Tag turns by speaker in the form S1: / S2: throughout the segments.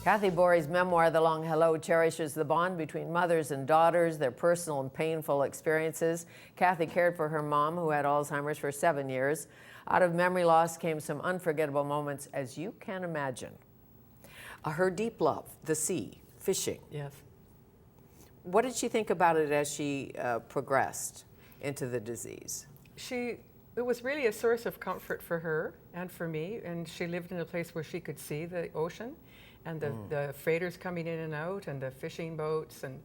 S1: Cathie Borrie's memoir, The Long Hello, cherishes the bond between mothers and daughters, their personal and painful experiences. Cathie cared for her mom, who had Alzheimer's, for 7 years. Out of memory loss came some unforgettable moments, as you can imagine. Her deep love, the sea, fishing.
S2: Yes.
S1: What did she think about it as she progressed into the disease?
S2: It was really a source of comfort for her and for me, and she lived in a place where she could see the ocean and the freighters coming in and out and the fishing boats, and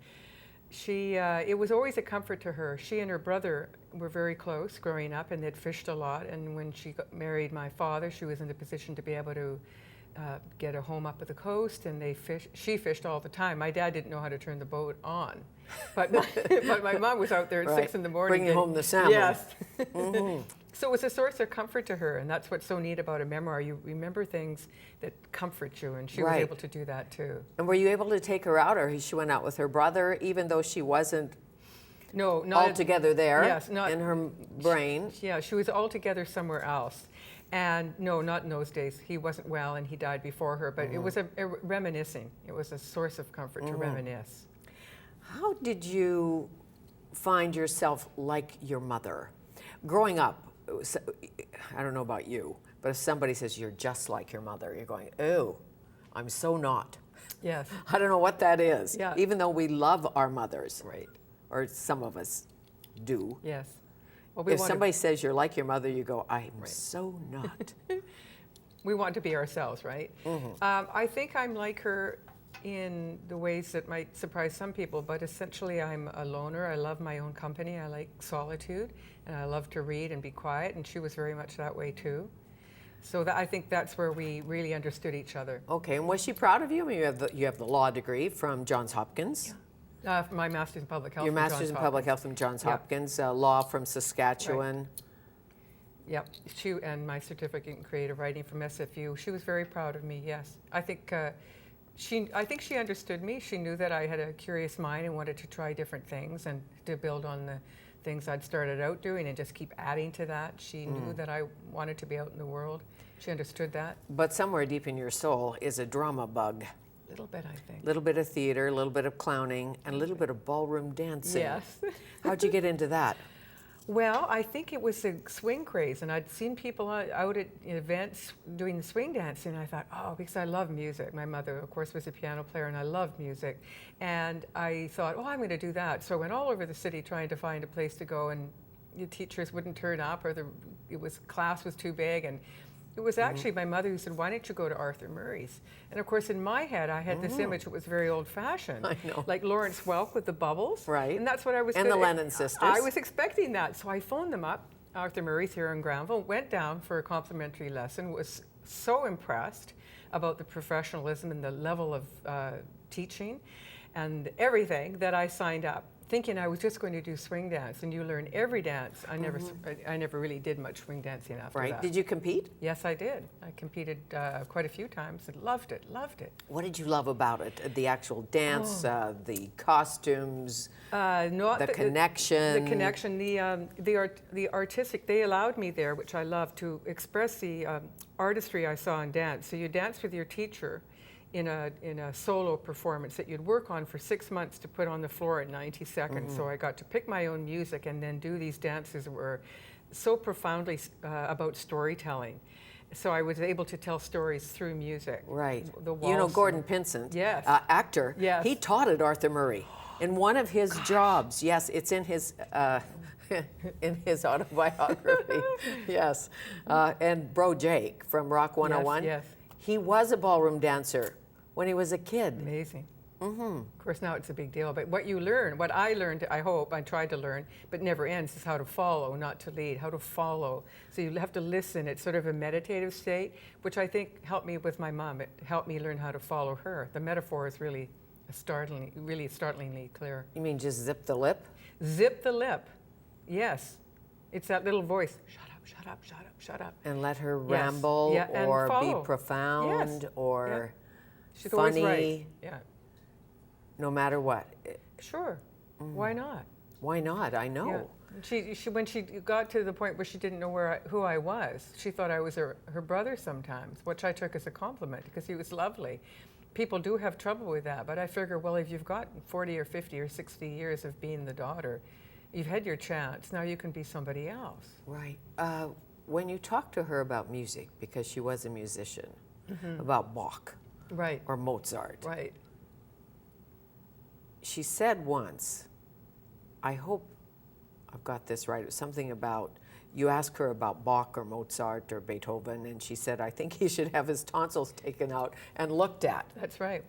S2: it was always a comfort to her. She and her brother were very close growing up, and they'd fished a lot, and when she married my father, she was in a position to be able to get a home up at the coast, and she fished all the time. My dad didn't know how to turn the boat on, but my mom was out there at 6 in the morning.
S1: Bringing home the salmon.
S2: Yes. So it was a source of comfort to her, and that's what's so neat about a memoir. You remember things that comfort you, and she was able to do that too.
S1: And were you able to take her out, or she went out with her brother, even though she wasn't
S2: not
S1: altogether there
S2: not
S1: in her brain?
S2: She was altogether somewhere else. And no, not in those days. He wasn't well, and he died before her, but it was a reminiscing. It was a source of comfort to reminisce.
S1: How did you find yourself like your mother? Growing up, I don't know about you, but if somebody says you're just like your mother, you're going, oh, I'm so not.
S2: Yes.
S1: I don't know what that is.
S2: Yeah.
S1: Even though we love our mothers.
S2: Right.
S1: Or some of us do.
S2: Yes. Well,
S1: if somebody says you're like your mother, you go, I'm so not.
S2: We want to be ourselves, right? I think I'm like her in the ways that might surprise some people, but essentially I'm a loner. I love my own company. I like solitude, and I love to read and be quiet, and she was very much that way too. So I think that's where we really understood each other.
S1: Okay, and was she proud of you? I mean, you have the law degree from Johns Hopkins.
S2: Yeah. My master's in public health.
S1: Your master's in public health from Johns Hopkins, law from Saskatchewan.
S2: Right. Yep, she and my certificate in creative writing from SFU. She was very proud of me. Yes, I think she understood me. She knew that I had a curious mind and wanted to try different things and to build on the things I'd started out doing and just keep adding to that. She knew that I wanted to be out in the world. She understood that.
S1: But somewhere deep in your soul is a drama bug.
S2: A little bit, I think.
S1: A little bit of theater, a little bit of clowning, and a little bit of ballroom dancing.
S2: Yes.
S1: How'd you get into that?
S2: Well, I think it was the swing craze, and I'd seen people out at events doing the swing dancing, and I thought, oh, because I love music. My mother, of course, was a piano player, and I loved music. And I thought, oh, I'm going to do that. So I went all over the city trying to find a place to go, and the teachers wouldn't turn up, or class was too big, and it was actually my mother who said, why don't you go to Arthur Murray's? And of course, in my head, I had this image that was very old-fashioned.
S1: I know.
S2: Like Lawrence Welk with the bubbles.
S1: Right.
S2: And that's what I was
S1: And the Lennon sisters.
S2: I was expecting that. So I phoned them up, Arthur Murray's here in Granville, went down for a complimentary lesson, was so impressed about the professionalism and the level of teaching and everything that I signed up, thinking I was just going to do swing dance, and you learn every dance. I never really did much swing dancing after that.
S1: Did you compete?
S2: Yes, I did. I competed quite a few times and loved it.
S1: What did you love about it? The actual dance, the costumes, the connection?
S2: The connection, the artistic. They allowed me there, which I loved, to express the artistry I saw in dance. So you dance with your teacher in a solo performance that you'd work on for 6 months to put on the floor in 90 seconds. So I got to pick my own music and then do these dances that were so profoundly about storytelling. So I was able to tell stories through music.
S1: Right.
S2: The
S1: you know, Gordon Pinsent,
S2: yes.
S1: Actor, he taught at Arthur Murray. In one of his jobs, yes, it's in his autobiography, yes. And Bro Jake from Rock 101.
S2: Yes.
S1: He was a ballroom dancer when he was a kid.
S2: Amazing. Of course, now it's a big deal. But what you learn, what I learned, I hope, I tried to learn, but never ends, is how to follow, not to lead, how to follow. So you have to listen. It's sort of a meditative state, which I think helped me with my mom. It helped me learn how to follow her. The metaphor is really startlingly clear.
S1: You mean just zip the lip?
S2: Zip the lip, yes. It's that little voice, shut up, shut up, shut up, shut up.
S1: And let her ramble or be profound or
S2: She's
S1: funny.
S2: Always right. Yeah.
S1: No matter what.
S2: Sure. Why not?
S1: Why not? I know.
S2: Yeah. When she got to the point where she didn't know who I was, she thought I was her brother sometimes, which I took as a compliment because he was lovely. people do have trouble with that. But I figure, well, if you've got 40 or 50 or 60 years of being the daughter, you've had your chance. Now you can be somebody else.
S1: Right. When you talk to her about music, because she was a musician, about Bach
S2: Right.
S1: or Mozart,
S2: Right.
S1: she said once, I hope I've got this right, it was something about, you asked her about Bach or Mozart or Beethoven, and she said, I think he should have his tonsils taken out and looked at.
S2: That's right.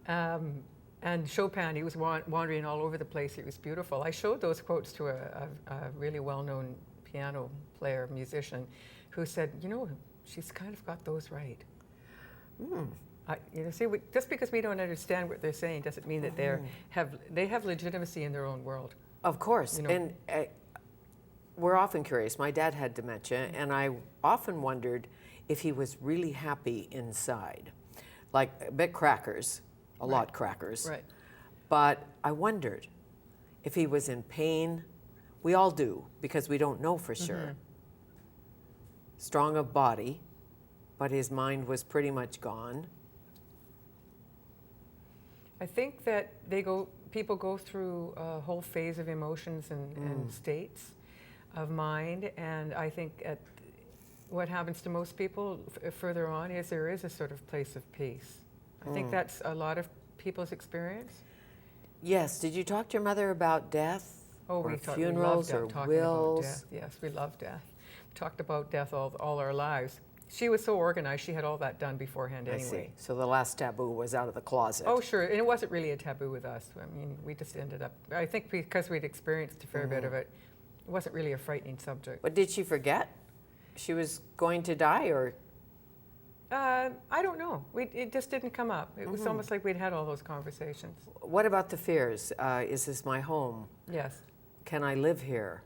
S2: And Chopin, he was wandering all over the place. He was beautiful. I showed those quotes to a really well-known piano player, musician, who said, you know, she's kind of got those right. You know, see, just because we don't understand what they're saying doesn't mean that they have legitimacy in their own world.
S1: Of course,
S2: You know.
S1: and we're often curious. My dad had dementia, and I often wondered if he was really happy inside, like a bit crackers, a lot crackers.
S2: Right.
S1: But I wondered if he was in pain. We all do, because we don't know for sure. Strong of body, but his mind was pretty much gone.
S2: I think that people go through a whole phase of emotions and states of mind, and I think what happens to most people further on is there is a sort of place of peace. I think that's a lot of people's experience.
S1: Yes. Did you talk to your mother about death?
S2: Oh,
S1: or
S2: we
S1: funerals or
S2: loved talking
S1: wills?
S2: about death. Yes, we love death. We talked about death all our lives. She was so organized, she had all that done beforehand
S1: I
S2: anyway.
S1: see. So the last taboo was out of the closet.
S2: Oh, sure. And it wasn't really a taboo with us. I mean, we just ended up, I think because we'd experienced a fair bit of it, it wasn't really a frightening subject.
S1: But did she forget she was going to die, or?
S2: I don't know. It just didn't come up. It was almost like we'd had all those conversations.
S1: What about the fears? Is this my home?
S2: Yes.
S1: Can I live here?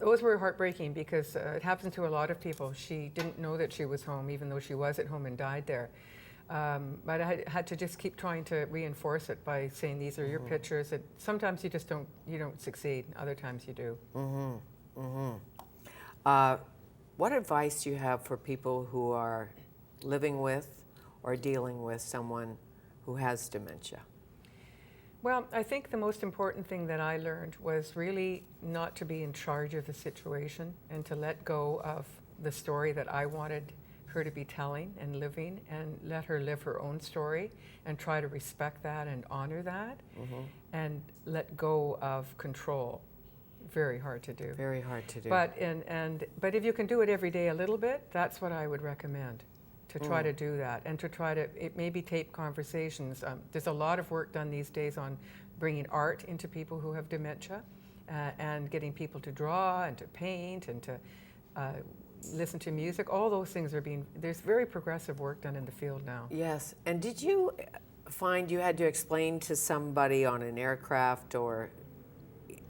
S2: Those were heartbreaking because it happens to a lot of people. She didn't know that she was home, even though she was at home and died there. But I had to just keep trying to reinforce it by saying, these are your pictures. That sometimes you just don't succeed. Other times you do.
S1: What advice do you have for people who are living with or dealing with someone who has dementia?
S2: Well, I think the most important thing that I learned was really not to be in charge of the situation and to let go of the story that I wanted her to be telling and living, and let her live her own story and try to respect that and honor that and let go of control. Very hard to do.
S1: Very hard to do.
S2: But if you can do it every day a little bit, that's what I would recommend, to try to do that, and to try to maybe tape conversations. There's a lot of work done these days on bringing art into people who have dementia, and getting people to draw and to paint and to listen to music. All those things there's very progressive work done in the field now.
S1: Yes. And did you find you had to explain to somebody on an aircraft or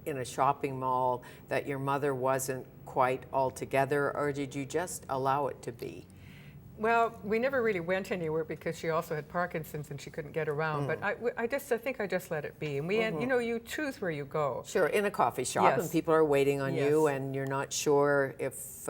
S1: in a shopping mall that your mother wasn't quite all together, or did you just allow it to be?
S2: Well, we never really went anywhere because she also had Parkinson's and she couldn't get around. But I think I just let it be. And you choose where you go.
S1: Sure, in a coffee shop,
S2: Yes.
S1: and people are waiting on you,
S2: Yes.
S1: and you're not sure if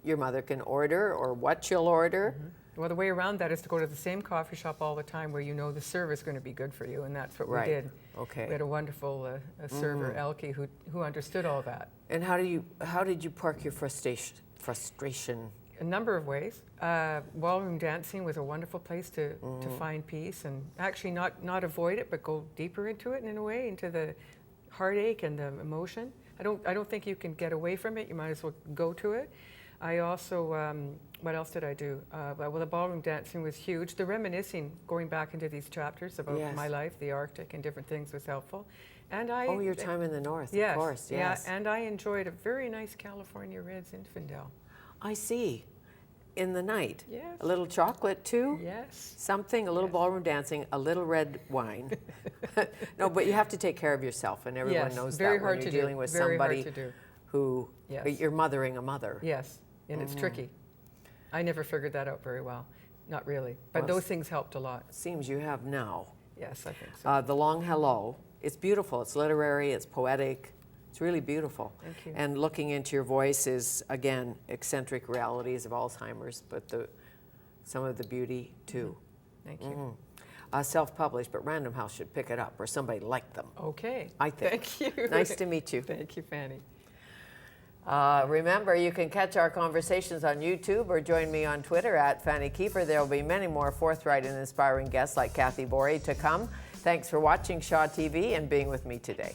S1: your mother can order or what she'll order.
S2: Well, the way around that is to go to the same coffee shop all the time where you know the server is going to be good for you, and that's what
S1: Right.
S2: we did.
S1: Okay.
S2: We had a wonderful server, Elke, who understood all that.
S1: And how did you park your frustration?
S2: A number of ways. Ballroom dancing was a wonderful place to find peace, and actually not avoid it, but go deeper into it in a way, into the heartache and the emotion. I don't think you can get away from it. You might as well go to it. I also, what else did I do? Well, the ballroom dancing was huge. The reminiscing, going back into these chapters about
S1: Yes.
S2: my life, the Arctic and different things, was helpful. And
S1: Your time in the north,
S2: yes,
S1: of course, yes.
S2: Yeah, and I enjoyed a very nice California Red Zinfandel.
S1: I see. In the night.
S2: Yes.
S1: A little chocolate too?
S2: Yes.
S1: Something, a little
S2: Yes.
S1: ballroom dancing, a little red wine. No, but you have to take care of yourself, and everyone
S2: Yes,
S1: knows
S2: very
S1: that
S2: hard
S1: when you're
S2: to do,
S1: dealing with
S2: very hard
S1: somebody
S2: to do.
S1: who,
S2: Yes.
S1: you're mothering a mother.
S2: Yes, and it's tricky. I never figured that out very well. Not really. But
S1: Well,
S2: those things helped a lot.
S1: Seems you have now.
S2: Yes, I think so.
S1: The Long Hello, it's beautiful, it's literary, it's poetic, it's really beautiful.
S2: Thank you.
S1: And looking into your voice is, again, eccentric realities of Alzheimer's, but the some of the beauty too.
S2: Thank you.
S1: Self-published, but Random House should pick it up, or somebody like them.
S2: Okay.
S1: I think.
S2: Thank you.
S1: Nice to meet you.
S2: Thank you, Fanny.
S1: Remember, you can catch our conversations on YouTube or join me on Twitter at Fanny Kiefer. There will be many more forthright and inspiring guests like Cathie Borrie to come. Thanks for watching Shaw TV and being with me today.